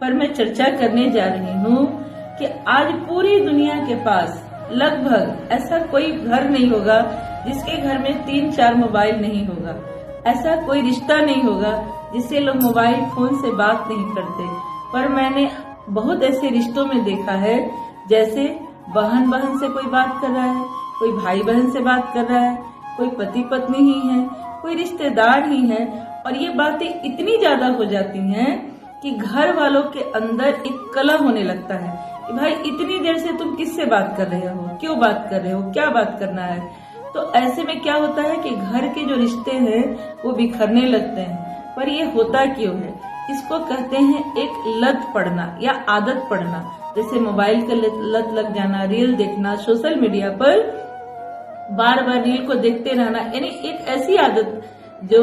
पर मैं चर्चा करने जा रही हूँ कि आज पूरी दुनिया के पास लगभग ऐसा कोई घर नहीं होगा जिसके घर में 3-4 मोबाइल नहीं होगा। ऐसा कोई रिश्ता नहीं होगा जिससे लोग मोबाइल फोन से बात नहीं करते। पर मैंने बहुत ऐसे रिश्तों में देखा है, जैसे बहन बहन से कोई बात कर रहा है, कोई भाई बहन से बात कर रहा है, कोई पति पत्नी ही है, कोई रिश्तेदार ही है, और ये बातें इतनी ज्यादा हो जाती हैं कि घर वालों के अंदर एक कलह होने लगता है कि भाई इतनी देर से तुम किससे बात कर रहे हो, क्यों बात कर रहे हो, क्या बात करना है। तो ऐसे में क्या होता है कि घर के जो रिश्ते हैं वो बिखरने लगते हैं। पर ये होता क्यों है? इसको कहते हैं एक लत पड़ना या आदत पड़ना। जैसे मोबाइल का लत लग जाना, रील देखना, सोशल मीडिया पर बार बार रील को देखते रहना, यानी एक ऐसी आदत जो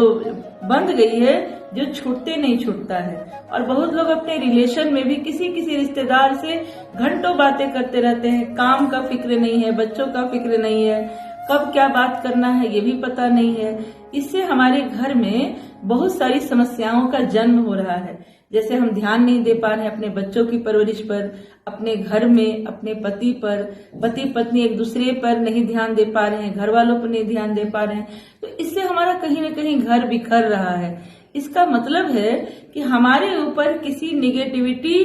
बंध गई है जो छूटते नहीं छूटता है। और बहुत लोग अपने रिलेशन में भी किसी किसी रिश्तेदार से घंटों बातें करते रहते हैं। काम का फिक्र नहीं है, बच्चों का फिक्र नहीं है, कब क्या बात करना है ये भी पता नहीं है। इससे हमारे घर में बहुत सारी समस्याओं का जन्म हो रहा है। जैसे हम ध्यान नहीं दे पा रहे हैं अपने बच्चों की परवरिश पर, अपने घर में अपने पति पर, पति पत्नी एक दूसरे पर नहीं ध्यान दे पा रहे हैं, घर वालों पर नहीं ध्यान दे पा रहे हैं। तो इससे हमारा कहीं न कहीं घर बिखर रहा है। इसका मतलब है कि हमारे ऊपर किसी निगेटिविटी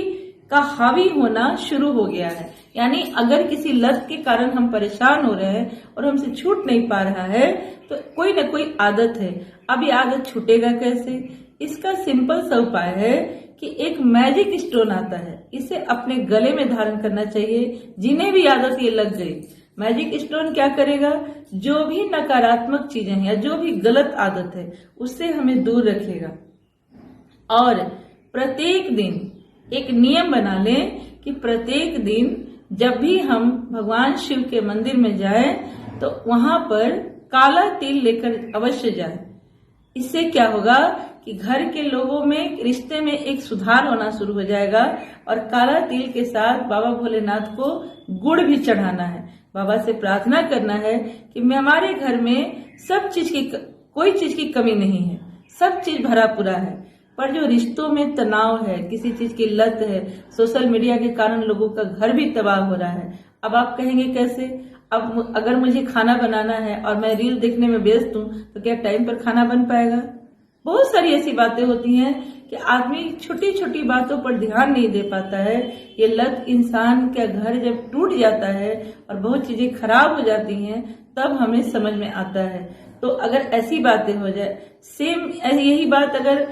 का हावी होना शुरू हो गया है। यानी अगर किसी लत के कारण हम परेशान हो रहे हैं और हमसे छूट नहीं पा रहा है तो कोई न कोई आदत है। अब ये आदत छूटेगा कैसे? इसका सिंपल सा उपाय है कि एक मैजिक स्टोन आता है, इसे अपने गले में धारण करना चाहिए। जिन्हें भी आदत ये लग गई, मैजिक स्टोन क्या करेगा, जो भी नकारात्मक चीजें हैं या जो भी गलत आदत है उससे हमें दूर रखेगा। और प्रत्येक दिन एक नियम बना लें कि प्रत्येक दिन जब भी हम भगवान शिव के मंदिर में जाएं तो वहां पर काला तिल लेकर अवश्य जाएं। इससे क्या होगा कि घर के लोगों में रिश्ते में एक सुधार होना शुरू हो जाएगा। और काला तिल के साथ बाबा भोलेनाथ को गुड़ भी चढ़ाना है। बाबा से प्रार्थना करना है कि हमारे घर में सब चीज की कोई चीज की कमी नहीं है, सब चीज भरा पूरा है। पर जो रिश्तों में तनाव है, किसी चीज की लत है, सोशल मीडिया के कारण लोगों का घर भी तबाह हो रहा है। अब आप कहेंगे कैसे? अब अगर मुझे खाना बनाना है और मैं रील देखने में व्यस्त हूँ तो क्या टाइम पर खाना बन पाएगा? बहुत सारी ऐसी बातें होती हैं कि आदमी छोटी छोटी बातों पर ध्यान नहीं दे पाता है। ये लत इंसान का घर जब टूट जाता है और बहुत चीजें खराब हो जाती हैं तब हमें समझ में आता है। तो अगर ऐसी बातें हो जाए, सेम यही बात अगर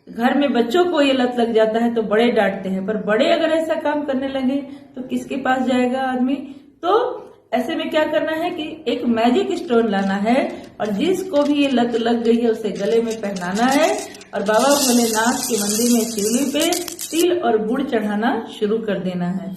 घर में बच्चों को ये लत लग जाता है तो बड़े डांटते हैं, पर बड़े अगर ऐसा काम करने लगे तो किसके पास जाएगा आदमी? तो ऐसे में क्या करना है कि एक मैजिक स्टोन लाना है और जिसको भी ये लत लग गई है उसे गले में पहनाना है और बाबा भोलेनाथ के मंदिर में शिवलिंग पे तिल और गुड़ चढ़ाना शुरू कर देना है।